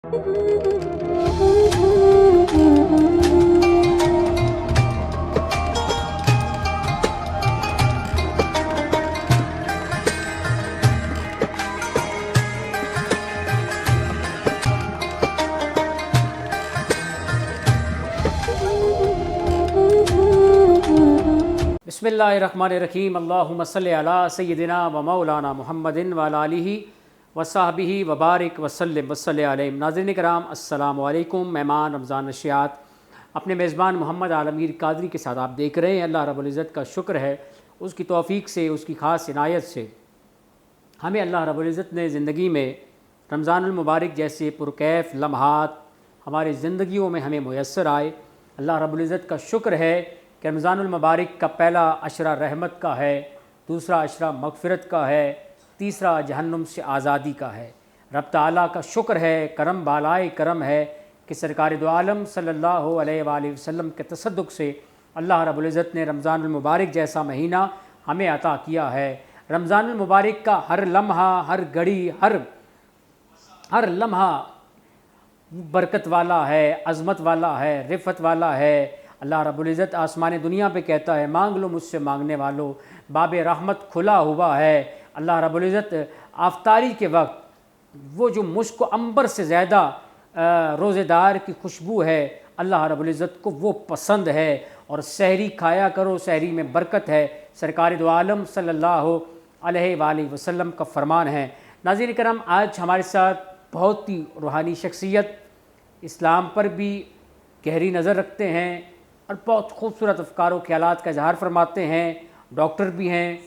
بسم اللہ الرحمن الرحیم، اللہم صلی علی سیدنا و مولانا محمد وعلی آلہ وصحبہ وبارک وسلم وصلی علیہ۔ ناظرین کرام السلام علیکم۔ مہمان رمضان نشریات اپنے میزبان محمد عالمگیر قادری کے ساتھ آپ دیکھ رہے ہیں۔ اللہ رب العزت کا شکر ہے، اس کی توفیق سے، اس کی خاص عنایت سے ہمیں اللہ رب العزت نے زندگی میں رمضان المبارک جیسے پرکیف لمحات ہماری زندگیوں میں ہمیں میسر آئے۔ اللہ رب العزت کا شکر ہے کہ رمضان المبارک کا پہلا عشرہ رحمت کا ہے، دوسرا عشرہ مغفرت کا ہے، تیسرا جہنم سے آزادی کا ہے۔ رب تعالیٰ کا شکر ہے، کرم بالائے کرم ہے کہ سرکار دو عالم صلی اللہ علیہ وآلہ وسلم کے تصدق سے اللہ رب العزت نے رمضان المبارک جیسا مہینہ ہمیں عطا کیا ہے۔ رمضان المبارک کا ہر لمحہ، ہر گھڑی، ہر لمحہ برکت والا ہے، عظمت والا ہے، رفعت والا ہے۔ اللہ رب العزت آسمان دنیا پہ کہتا ہے، مانگ لو مجھ سے مانگنے والو، باب رحمت کھلا ہوا ہے۔ اللہ رب العزت افطاری کے وقت وہ جو مشک و عنبر سے زیادہ روزے دار کی خوشبو ہے، اللہ رب العزت کو وہ پسند ہے۔ اور سحری کھایا کرو، سحری میں برکت ہے، سرکار دو عالم صلی اللہ علیہ وآلہ وسلم کا فرمان ہے۔ ناظرین کرام، آج ہمارے ساتھ بہت ہی روحانی شخصیت، اسلام پر بھی گہری نظر رکھتے ہیں اور بہت خوبصورت افکار و خیالات کا اظہار فرماتے ہیں، ڈاکٹر بھی ہیں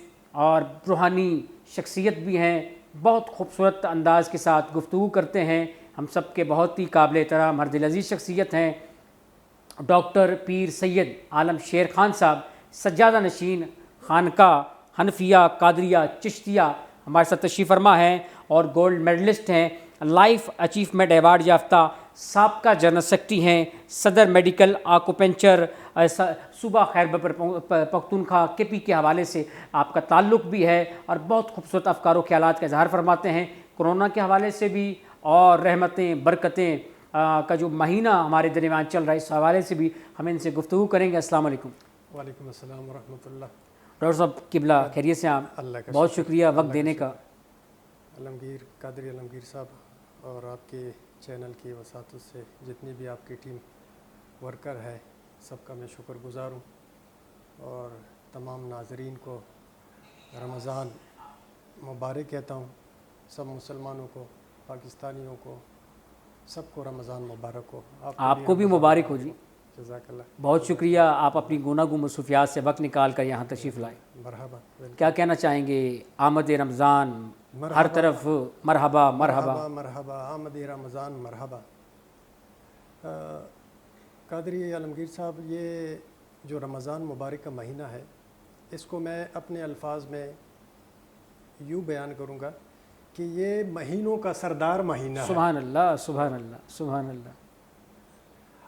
اور روحانی شخصیت بھی ہیں، بہت خوبصورت انداز کے ساتھ گفتگو کرتے ہیں۔ ہم سب کے بہت ہی قابل احترام ہر دل عزیز شخصیت ہیں ڈاکٹر پیر سید عالم شیر خان صاحب، سجادہ نشین خانقاہ حنفیہ قادریہ چشتیہ، ہمارے ساتھ تشریف فرما ہیں اور گولڈ میڈلسٹ ہیں، لائف اچیومنٹ ایوارڈ یافتہ، سابقہ جنرل سیکرٹری ہیں، صدر میڈیکل آکوپنچر صوبہ خیبر پختونخوا کے پی کے حوالے سے آپ کا تعلق بھی ہے اور بہت خوبصورت افکار و خیالات کا اظہار فرماتے ہیں، کورونا کے حوالے سے بھی اور رحمتیں برکتیں کا جو مہینہ ہمارے درمیان چل رہا ہے اس حوالے سے بھی ہم ان سے گفتگو کریں گے۔ السلام علیکم۔ وعلیکم السلام ورحمۃ اللہ۔ ڈاکٹر صاحب قبلہ خیریت سے آپ؟ اللہ کا بہت شکریہ وقت دینے کا۔ عالمگیر قادری عالمگیر صاحب اور آپ کے چینل کی وساطت سے جتنی بھی آپ کی ٹیم ورکر ہے، سب کا میں شکر گزار ہوں، اور تمام ناظرین کو رمضان مبارک کہتا ہوں۔ سب مسلمانوں کو، پاکستانیوں کو، سب کو رمضان مبارک ہو۔ آپ کو بھی مبارک ہو جی۔ جزاک اللہ۔ بہت شکریہ، آپ اپنی گوناگوں مصروفیات سے وقت نکال کر یہاں تشریف لائے۔ مرحبا۔ کیا کہنا چاہیں گے؟ آمد رمضان، ہر طرف مرحبا مرحبا مرحبا، آمد رمضان مرحبا۔ قادری عالمگیر صاحب، یہ جو رمضان مبارک کا مہینہ ہے، اس کو میں اپنے الفاظ میں یوں بیان کروں گا کہ یہ مہینوں کا سردار مہینہ ہے۔ سبحان اللہ، سبحان اللہ، سبحان اللہ۔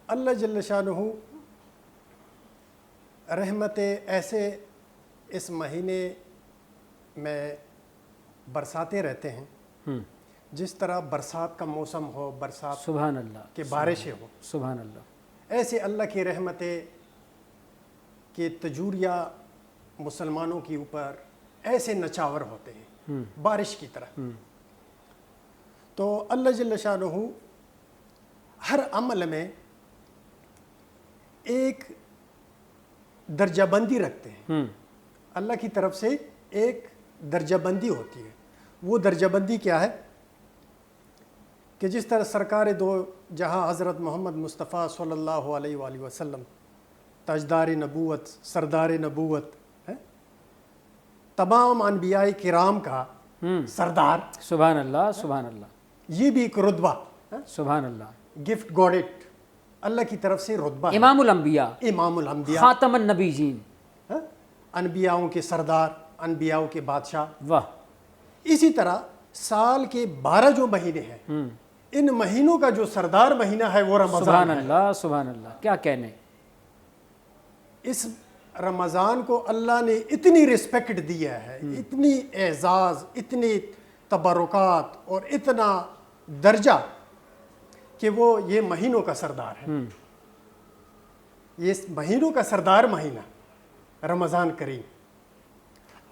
اللہ جل شانہ رحمتیں ایسے اس مہینے میں برساتے رہتے ہیں، جس طرح برسات کا موسم ہو، برسات سبحان اللہ کے بارشیں ہو، سبحان اللہ، ایسے اللہ کی رحمتیں کے تجوریہ مسلمانوں کے اوپر ایسے نچاور ہوتے ہیں بارش کی طرح۔ تو اللہ جل شانہ ہر عمل میں ایک درجہ بندی رکھتے ہیں۔ اللہ کی طرف سے ایک درجہ بندی ہوتی ہے۔ وہ درجہ بندی کیا ہے کہ جس طرح سرکار دو جہاں حضرت محمد مصطفیٰ صلی اللہ علیہ وآلہ وسلم، تاجدار نبوت، سردار نبوت، تمام انبیاء کرام کا سردار، سبحان اللہ، سبحان اللہ، یہ بھی ایک رتبہ، سبحان اللہ، گفٹ گوڈٹ، اللہ کی طرف سے رتبہ ہے۔ امام الانبیاء، امام الانبیاء، خاتم النبیین، انبیاؤں کے سردار، انبیاؤں کے بادشاہ۔ واہ۔ اسی طرح سال کے 12 جو مہینے ہیں، ان مہینوں کا جو سردار مہینہ ہے وہ رمضان سبحان ہے۔ اللہ، سبحان اللہ، کیا کہنے۔ اس رمضان کو اللہ نے اتنی رسپیکٹ دیا ہے، اتنی اعزاز، اتنی تبرکات اور اتنا درجہ کہ وہ یہ مہینوں کا سردار ہے، یہ مہینوں کا سردار مہینہ رمضان کریم۔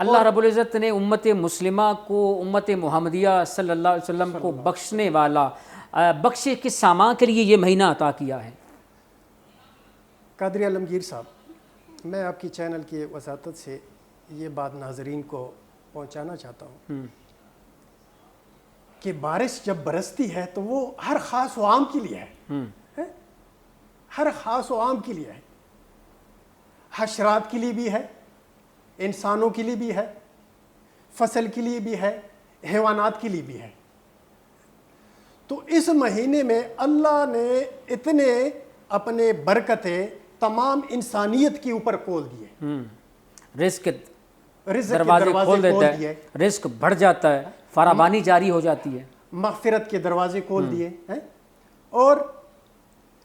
اللہ رب العزت نے امت مسلمہ کو، امت محمدیہ صلی اللہ علیہ وسلم کو بخشنے والا، بخشے کے سامان کے لیے یہ مہینہ عطا کیا ہے۔ قادری عالمگیر صاحب، میں آپ کی چینل کی وساطت سے یہ بات ناظرین کو پہنچانا چاہتا ہوں کہ بارش جب برستی ہے تو وہ ہر خاص و عام کے لیے ہے، ہر خاص و عام کے لیے ہے، حشرات کے لیے بھی ہے، انسانوں کے لیے بھی ہے، فصل کے لیے بھی ہے، حیوانات کے لیے بھی ہے۔ تو اس مہینے میں اللہ نے اتنے اپنے برکتیں تمام انسانیت کے اوپر کھول دیے، رزق کے رزق کے دروازے دروازے کھول دیتا کھول دیے، ہے، رزق بڑھ جاتا ہے، فراوانی جاری ہو جاتی ہے، مغفرت کے دروازے کھول دیے ہیں، اور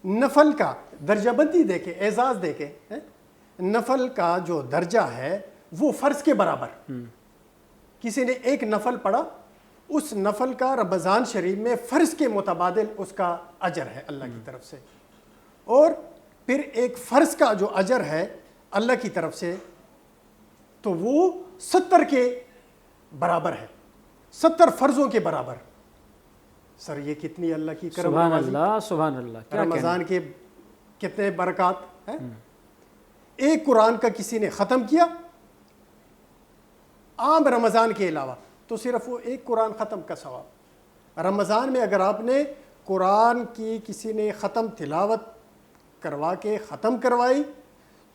نفل کا درجہ بندی دے کے، اعزاز دے کے، نفل کا جو درجہ ہے وہ فرض کے برابر، کسی نے ایک نفل پڑھا، اس نفل کا رمضان شریف میں فرض کے متبادل اس کا اجر ہے اللہ کی طرف سے، اور پھر ایک فرض کا جو اجر ہے اللہ کی طرف سے تو وہ 70 کے برابر ہے، 70 فرضوں کے برابر۔ سر یہ کتنی اللہ کی کرم سبحان نوازی، اللہ سبحان اللہ، کیا کہنا۔ رمضان کے کتنے برکات ہیں۔ ایک قرآن کا کسی نے ختم کیا عام رمضان کے علاوہ تو صرف وہ ایک قرآن ختم کا ثواب۔ رمضان میں اگر آپ نے قرآن کی کسی نے ختم تلاوت کروا کے ختم کروائی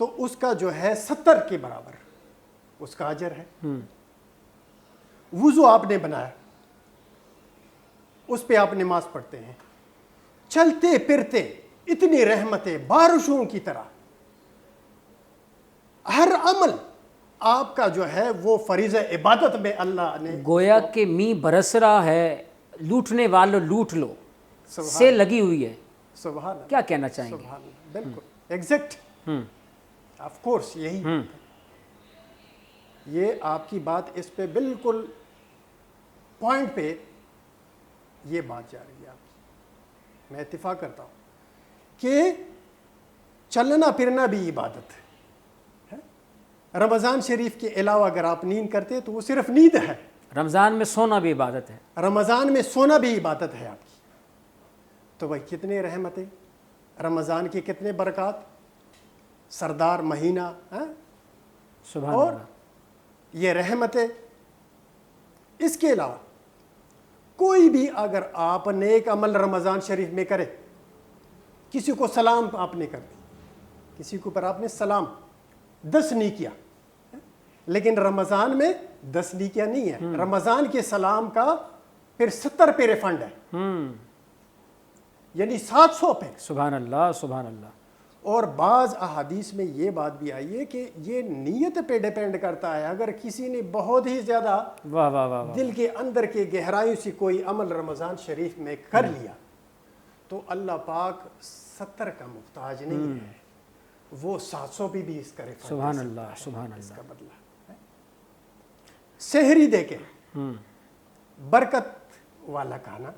تو اس کا جو ہے 70 کے برابر اس کا اجر ہے۔ وضو آپ نے بنایا، اس پہ آپ نماز پڑھتے ہیں، چلتے پھرتے اتنی رحمتیں بارشوں کی طرح، ہر عمل آپ کا جو ہے وہ فریضہ عبادت میں اللہ نے گویا کہ می برس رہا ہے، لوٹنے والوں لوٹ لو سے لگی ہوئی ہے۔ سبحان اللہ، کیا کہنا چاہیں گے؟ سبحان اللہ، بالکل ایگزیکٹ، آف کورس یہی یہ آپ کی بات اس پہ بالکل پوائنٹ پہ یہ بات جا رہی ہے آپ کی، میں اتفاق کرتا ہوں کہ چلنا پھرنا بھی عبادت ہے۔ رمضان شریف کے علاوہ اگر آپ نیند کرتے تو وہ صرف نیند ہے، رمضان میں سونا بھی عبادت ہے، رمضان میں سونا بھی عبادت ہے آپ کی۔ تو بھائی کتنے رحمتیں، رمضان کے کتنے برکات، سردار مہینہ، سبحان اور اللہ۔ یہ رحمتیں۔ اس کے علاوہ کوئی بھی اگر آپ نیک عمل رمضان شریف میں کرے، کسی کو سلام آپ نے کر دی، کسی کے اوپر آپ نے سلام 10 نہیں کیا، لیکن رمضان میں 10 نیکیاں نہیں ہے، رمضان کے سلام کا پھر 70 پہ ریفنڈ ہے، یعنی 700 پہ۔ سبحان اللہ سبحان اللہ۔ اور بعض احادیث میں یہ بات بھی آئی ہے کہ یہ نیت پہ ڈیپینڈ کرتا ہے، اگر کسی نے بہت ہی زیادہ واہ واہ واہ، دل کے اندر کے گہرائیوں سے کوئی عمل رمضان شریف میں کر لیا تو اللہ پاک 70 کا محتاج نہیں ہے، وہ 700 بھی اس کا ریفنڈ سبحان اللہ سبحان اس اللہ۔ کا بدلہ۔ سحری دے کے برکت والا کھانا،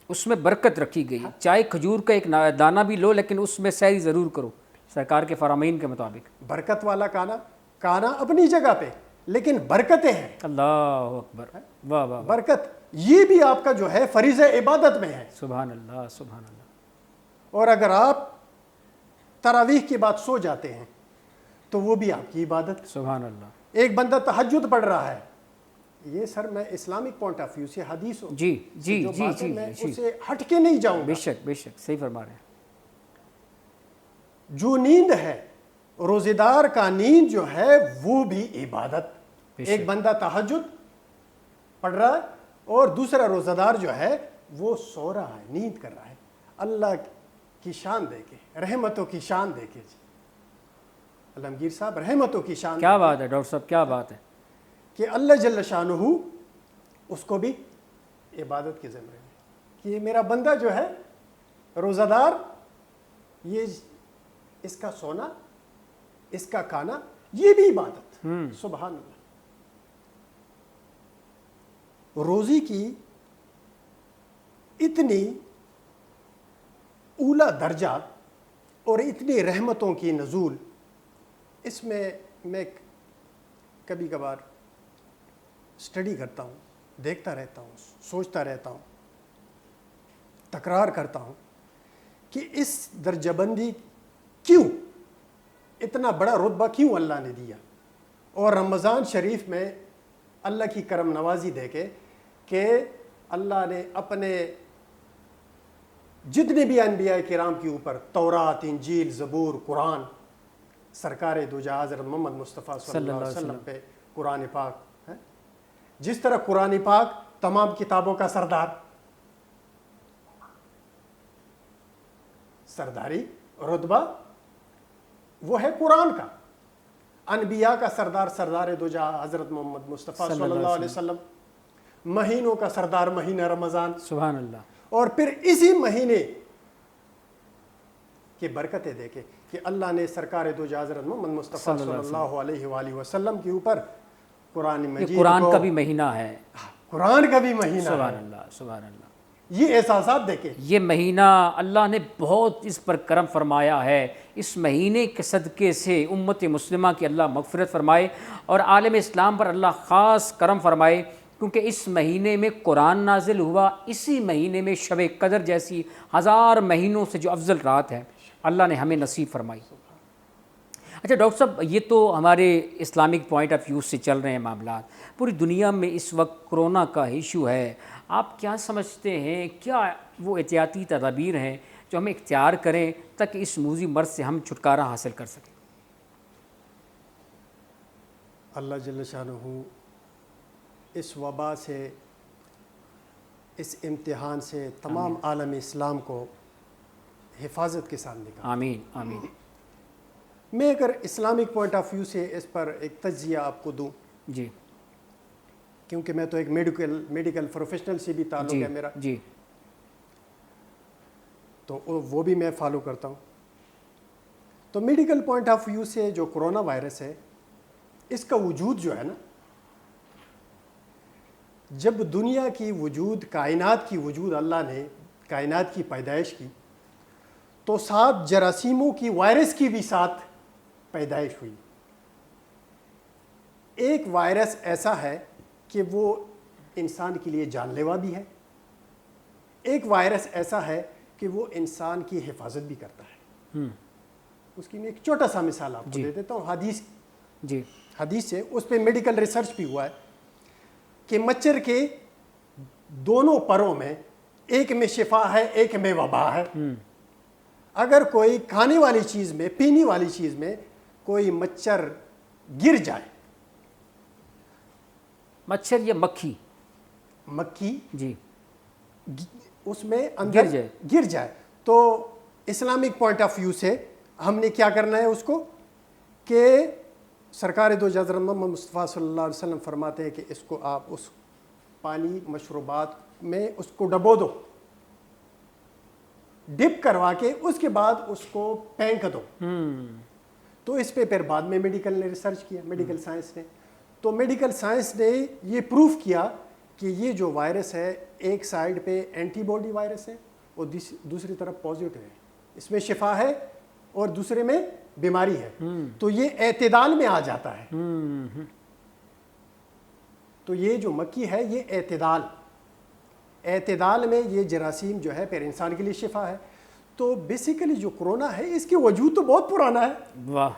اس میں برکت رکھی گئی، چاہے کھجور کا ایک دانہ بھی لو لیکن اس میں سحری ضرور کرو سرکار کے فرامین کے مطابق۔ برکت والا کھانا اپنی جگہ پہ، لیکن برکتیں ہیں، اللہ اکبر، واہ واہ، برکت یہ بھی آپ کا جو ہے فریضہ عبادت میں ہے۔ سبحان اللہ سبحان اللہ۔ اور اگر آپ تراویح کے بعد سو جاتے ہیں تو وہ بھی آپ کی عبادت۔ سبحان اللہ۔ ایک بندہ تہجد پڑھ رہا ہے، یہ سر میں اسلامک پوائنٹ آف ویو سے حدیث جی جی جو جی بات ہے جی میں جی، اسے ہٹ کے نہیں جاؤں بے گا۔ شک بے شک، صحیح فرما رہے ہیں۔ جو نیند ہے روزے دار کا، نیند جو ہے وہ بھی عبادت۔ ایک بندہ تہجد پڑھ رہا ہے اور دوسرا روزہ دار جو ہے وہ سو رہا ہے، نیند کر رہا ہے، اللہ کی شان دے کے، رحمتوں کی شان دے کے۔ علمگیر صاحب، رحمتوں کی شان کیا بات ہے ڈاکٹر صاحب، کیا بات ہے کہ اللہ جل شانہ اس کو بھی عبادت کے زمرے میں، کہ یہ میرا بندہ جو ہے روزہ دار، یہ اس کا سونا، اس کا کھانا، یہ بھی عبادت۔ سبحان اللہ۔ روزی کی اتنی اولا درجہ اور اتنی رحمتوں کی نزول، اس میں میں کبھی کبھار اسٹڈی کرتا ہوں، دیکھتا رہتا ہوں، سوچتا رہتا ہوں، تکرار کرتا ہوں کہ اس درجہ بندی کیوں، اتنا بڑا رتبہ کیوں اللہ نے دیا، اور رمضان شریف میں اللہ کی کرم نوازی دے کے کہ اللہ نے اپنے جتنے بھی انبیاء کرام کے اوپر تورات، انجیل، زبور، قرآن، سرکار دو جہاں حضرت محمد مصطفیٰ صلی اللہ علیہ وسلم پہ قرآن پاک ہے، جس طرح قرآن پاک تمام کتابوں کا سردار، سرداری رتبہ وہ ہے قرآن کا، انبیاء کا سردار سردار دو جہاں حضرت محمد مصطفیٰ صلی اللہ علیہ وسلم، مہینوں کا سردار مہینہ رمضان، سبحان اللہ، اور پھر اسی مہینے کی برکتیں دیکھیں کہ اللہ نے سرکار دو جہاں حضرت محمد مصطفیٰ صلی اللہ علیہ وآلہ وسلم کے اوپر قرآن مجید، قرآن کا بھی مہینہ ہے، قرآن کا بھی مہینہ، سبحان اللہ، سبحان اللہ، یہ احساسات دیکھیں، یہ مہینہ اللہ نے بہت اس پر کرم فرمایا ہے، اس مہینے کے صدقے سے امت مسلمہ کی اللہ مغفرت فرمائے اور عالم اسلام پر اللہ خاص کرم فرمائے، کیونکہ اس مہینے میں قرآن نازل ہوا، اسی مہینے میں شب قدر جیسی 1000 مہینوں سے جو افضل رات ہے اللہ نے ہمیں نصیب فرمائی۔ اچھا ڈاکٹر صاحب، یہ تو ہمارے اسلامک پوائنٹ آف ویو سے چل رہے ہیں معاملات، پوری دنیا میں اس وقت کرونا کا ایشو ہے، آپ کیا سمجھتے ہیں، کیا وہ احتیاطی تدابیر ہیں جو ہم اختیار کریں تاکہ اس موذی مرض سے ہم چھٹکارا حاصل کر سکیں؟ اللہ جل شانہ اس وبا سے، اس امتحان سے تمام عالم اسلام کو حفاظت کے ساتھ نکالے، آمین آمین۔ میں اگر اسلامک پوائنٹ آف ویو سے اس پر ایک تجزیہ آپ کو دوں، جی کیونکہ میں تو ایک میڈیکل پروفیشنل سے بھی تعلق جی ہے میرا، جی تو وہ بھی میں فالو کرتا ہوں۔ تو میڈیکل پوائنٹ آف ویو سے جو کرونا وائرس ہے، اس کا وجود جو ہے نا، جب دنیا کی وجود، کائنات کی وجود، اللہ نے کائنات کی پیدائش کی تو 7 جراثیموں کی، وائرس کی بھی 7 پیدائش ہوئی۔ ایک وائرس ایسا ہے کہ وہ انسان کے لیے جان لیوا بھی ہے، ایک وائرس ایسا ہے کہ وہ انسان کی حفاظت بھی کرتا ہے۔ اس کی میں ایک چھوٹا سا مثال آپ کو دے دیتا ہوں، حدیث سے، اس پہ میڈیکل ریسرچ بھی ہوا ہے کہ مچھر کے دونوں پروں میں، ایک میں شفا ہے، ایک میں وبا ہے۔ اگر کوئی کھانے والی چیز میں، پینے والی چیز میں کوئی مچھر گر جائے، مچھر یا مکھی، مکھی جی اس میں اندر گر جائے، تو اسلامک پوائنٹ آف ویو سے ہم نے کیا کرنا ہے اس کو، کہ سرکار دو جہاں حضرت محمد مصطفیٰ صلی اللہ علیہ وسلم فرماتے ہیں کہ اس کو آپ اس پانی، مشروبات میں اس کو ڈبو دو، ڈپ کروا کے اس کے بعد اس کو پھینک دو۔ تو اس پہ پھر بعد میں میڈیکل نے ریسرچ کیا، میڈیکل سائنس نے، تو میڈیکل سائنس نے یہ پروف کیا کہ یہ جو وائرس ہے، ایک سائیڈ پہ اینٹی باڈی وائرس ہے اور دوسری طرف پازیٹیو ہے، اس میں شفا ہے اور دوسرے میں بیماری ہے، تو یہ اعتدال میں آ جاتا ہے۔ تو یہ جو مکھی ہے، یہ اعتدال میں یہ جراثیم جو ہے پھر انسان کے لیے شفا ہے۔ تو بیسیکلی جو کرونا ہے، اس کی وجود تو بہت پرانا ہے، واہ،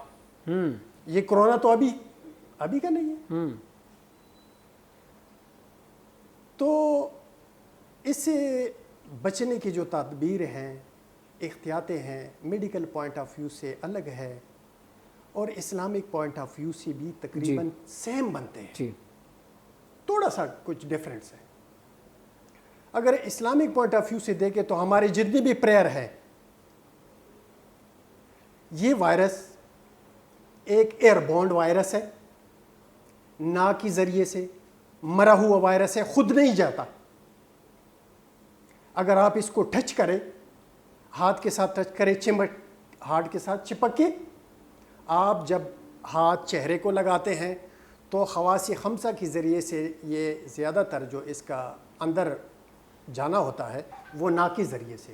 یہ کرونا تو ابھی کا نہیں ہے۔ تو اس سے بچنے کی جو تدبیر ہیں، احتیاطیں ہیں، میڈیکل پوائنٹ آف ویو سے الگ ہے اور اسلامک پوائنٹ آف ویو سے بھی تقریباً سیم بنتے ہیں، تھوڑا سا کچھ ڈفرینس ہے۔ اگر اسلامک پوائنٹ آف ویو سے دیکھیں تو ہمارے جتنے بھی پریئر ہیں، یہ وائرس ایک ایئر بونڈ وائرس ہے، ناک کے ذریعے سے مرا ہوا وائرس ہے، خود نہیں جاتا۔ اگر آپ اس کو ٹچ کریں، ہاتھ کے ساتھ ٹچ کریں، ہاتھ کے ساتھ چپک کے، آپ جب ہاتھ چہرے کو لگاتے ہیں تو خواص خمسہ کے ذریعے سے یہ زیادہ تر جو اس کا اندر جانا ہوتا ہے وہ ناک کے ذریعے سے،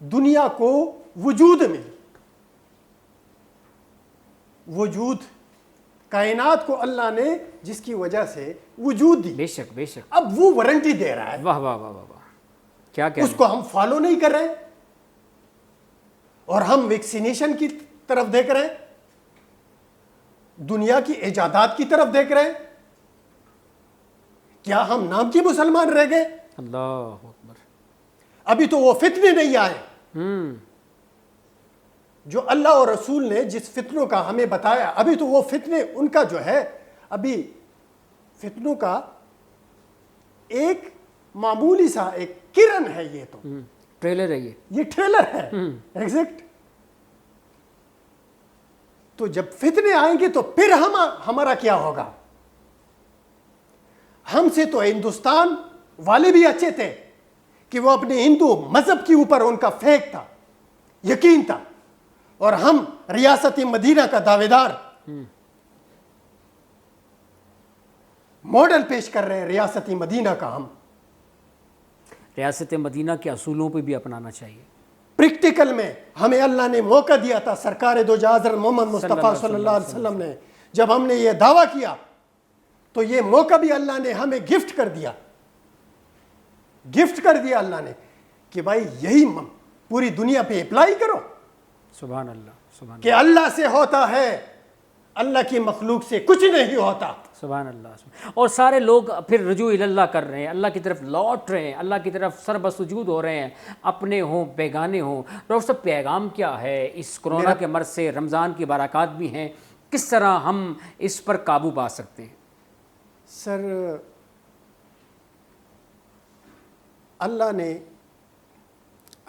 دنیا کو وجود ملی. وجود کائنات کو اللہ نے جس کی وجہ سے وجود دی, بے شک بے شک. اب وہ وارنٹی دے رہا ہے, واہ واہ واہ واہ واہ, کیا اس کو ہم فالو نہیں کر رہے اور ہم ویکسینیشن کی طرف دیکھ رہے ہیں, دنیا کی ایجادات کی طرف دیکھ رہے ہیں. کیا ہم نام کی مسلمان رہ گئے؟ اللہ اکبر. ابھی تو وہ فتنے نہیں آئے جو اللہ اور رسول نے جس فتنوں کا ہمیں بتایا. ابھی تو وہ فتنے ان کا جو ہے, ابھی فتنوں کا ایک معمولی سا ایک کرن ہے. یہ تو ٹریلر ہے, یہ ٹریلر ہے ایگزیکٹ. تو جب فتنے آئیں گے تو پھر ہمارا کیا ہوگا؟ ہم سے تو ہندوستان والے بھی اچھے تھے کہ وہ اپنے ہندو مذہب کے اوپر ان کا فیک تھا, یقین تھا, اور ہم ریاست مدینہ کا دعوے دار ماڈل پیش کر رہے ہیں. ریاست مدینہ کا ہم ریاست مدینہ کے اصولوں پہ بھی اپنانا چاہیے. پریکٹیکل میں ہمیں اللہ نے موقع دیا تھا. سرکار دو جہاں حضرت محمد مصطفیٰ صلی اللہ علیہ وسلم نے جب ہم نے یہ دعویٰ کیا تو یہ موقع بھی اللہ نے ہمیں گفٹ کر دیا. گفٹ کر دیا اللہ نے کہ بھائی یہی پوری دنیا پہ اپلائی کرو. سبحان اللہ, سبحان کہ اللہ سے ہوتا ہے, اللہ کی مخلوق سے کچھ نہیں ہوتا. سبحان اللہ. اور سارے لوگ پھر رجوع اللہ کر رہے ہیں, اللہ کی طرف لوٹ رہے ہیں, اللہ کی طرف سر بسجود ہو رہے ہیں, اپنے ہوں بیگانے ہوں. ڈاکٹر صاحب, پیغام کیا ہے اس کرونا کے مرض سے؟ رمضان کی برکات بھی ہیں, کس طرح ہم اس پر قابو پا سکتے ہیں؟ سر, اللہ نے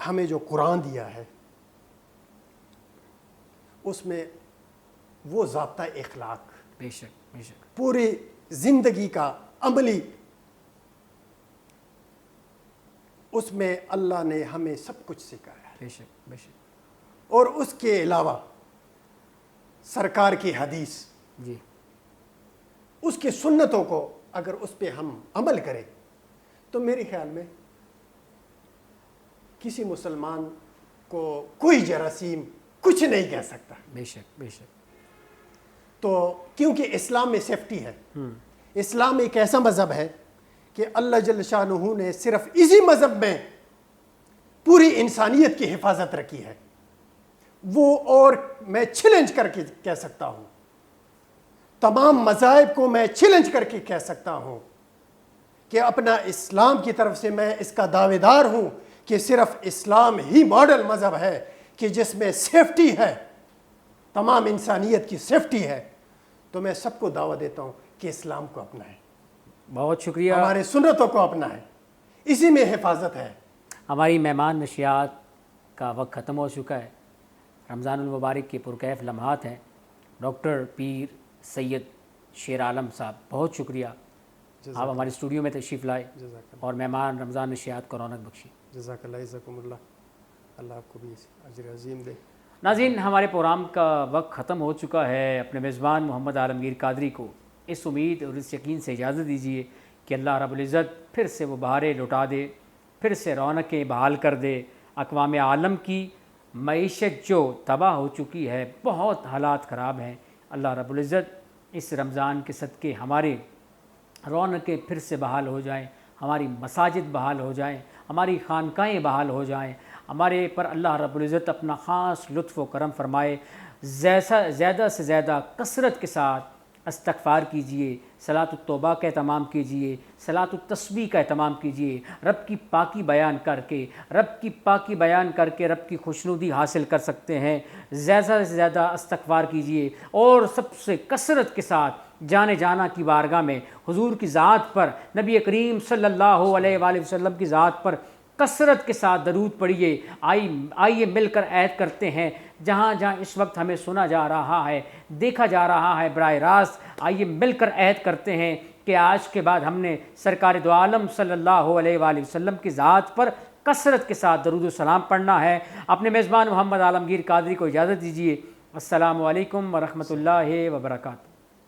ہمیں جو قرآن دیا ہے اس میں وہ ضابطہ اخلاق, بے شک بے شک, پوری زندگی کا عملی, اس میں اللہ نے ہمیں سب کچھ سکھایا ہے. بے شک بے شک. اور اس کے علاوہ سرکار کی حدیث, جی, اس کی سنتوں کو اگر اس پہ ہم عمل کریں تو میرے خیال میں کسی مسلمان کو کوئی جراثیم کچھ نہیں کہہ سکتا. بے شک بے شک. تو کیونکہ اسلام میں سیفٹی ہے. اسلام ایک ایسا مذہب ہے کہ اللہ جل شانہ نے صرف اسی مذہب میں پوری انسانیت کی حفاظت رکھی ہے. وہ, اور میں چیلنج کر کے کہہ سکتا ہوں, تمام مذاہب کو میں چیلنج کر کے کہہ سکتا ہوں کہ اپنا اسلام کی طرف سے میں اس کا دعوے دار ہوں کہ صرف اسلام ہی ماڈل مذہب ہے کہ جس میں سیفٹی ہے, تمام انسانیت کی سیفٹی ہے. تو میں سب کو دعوت دیتا ہوں کہ اسلام کو اپنائیں. بہت شکریہ. ہمارے سنتوں کو اپنائیں, اسی میں حفاظت ہے. ہماری مہمان نشیات کا وقت ختم ہو چکا ہے. رمضان المبارک کے پرکیف لمحات ہیں. ڈاکٹر پیر سید شیر عالم صاحب, بہت شکریہ, آپ ہمارے اسٹوڈیو میں تشریف لائے اور مہمان رمضان نشیات کو رونق بخشی. جزاک اللہ, جزاکم اللہ, اللہ آپ کو بھی اجر عظیم دے. ناظرین, ہمارے پروگرام کا وقت ختم ہو چکا ہے. اپنے میزبان محمد عالمگیر قادری کو اس امید اور اس یقین سے اجازت دیجیے کہ اللہ رب العزت پھر سے وہ بہاریں لوٹا دے, پھر سے رونقیں بحال کر دے. اقوام عالم کی معیشت جو تباہ ہو چکی ہے, بہت حالات خراب ہیں, اللہ رب العزت اس رمضان کے صدقے ہمارے رونقیں پھر سے بحال ہو جائیں, ہماری مساجد بحال ہو جائیں, ہماری خانقاہیں بحال ہو جائیں, ہمارے پر اللہ رب العزت اپنا خاص لطف و کرم فرمائے. زیادہ سے زیادہ کثرت کے ساتھ استغفار کیجئے, صلاۃ التوبہ کا اہتمام کیجئے, صلاۃ التسبیح کا اہتمام کیجئے, رب کی پاکی بیان کر کے رب کی خوشنودی حاصل کر سکتے ہیں. زیادہ سے زیادہ استغفار کیجئے اور سب سے کثرت کے ساتھ جانے جانا کی بارگاہ میں حضور کی ذات پر, نبی کریم صلی اللہ علیہ وآلہ وسلم کی ذات پر کثرت کے ساتھ درود پڑھیے. آئیے مل کر عہد کرتے ہیں, جہاں جہاں اس وقت ہمیں سنا جا رہا ہے, دیکھا جا رہا ہے براہ راست, آئیے مل کر عہد کرتے ہیں کہ آج کے بعد ہم نے سرکار دو عالم صلی اللہ علیہ وآلہ وسلم کی ذات پر کثرت کے ساتھ درود و سلام پڑھنا ہے. اپنے میزبان محمد عالمگیر قادری کو اجازت دیجیے. السلام علیکم ورحمۃ اللہ وبرکاتہ.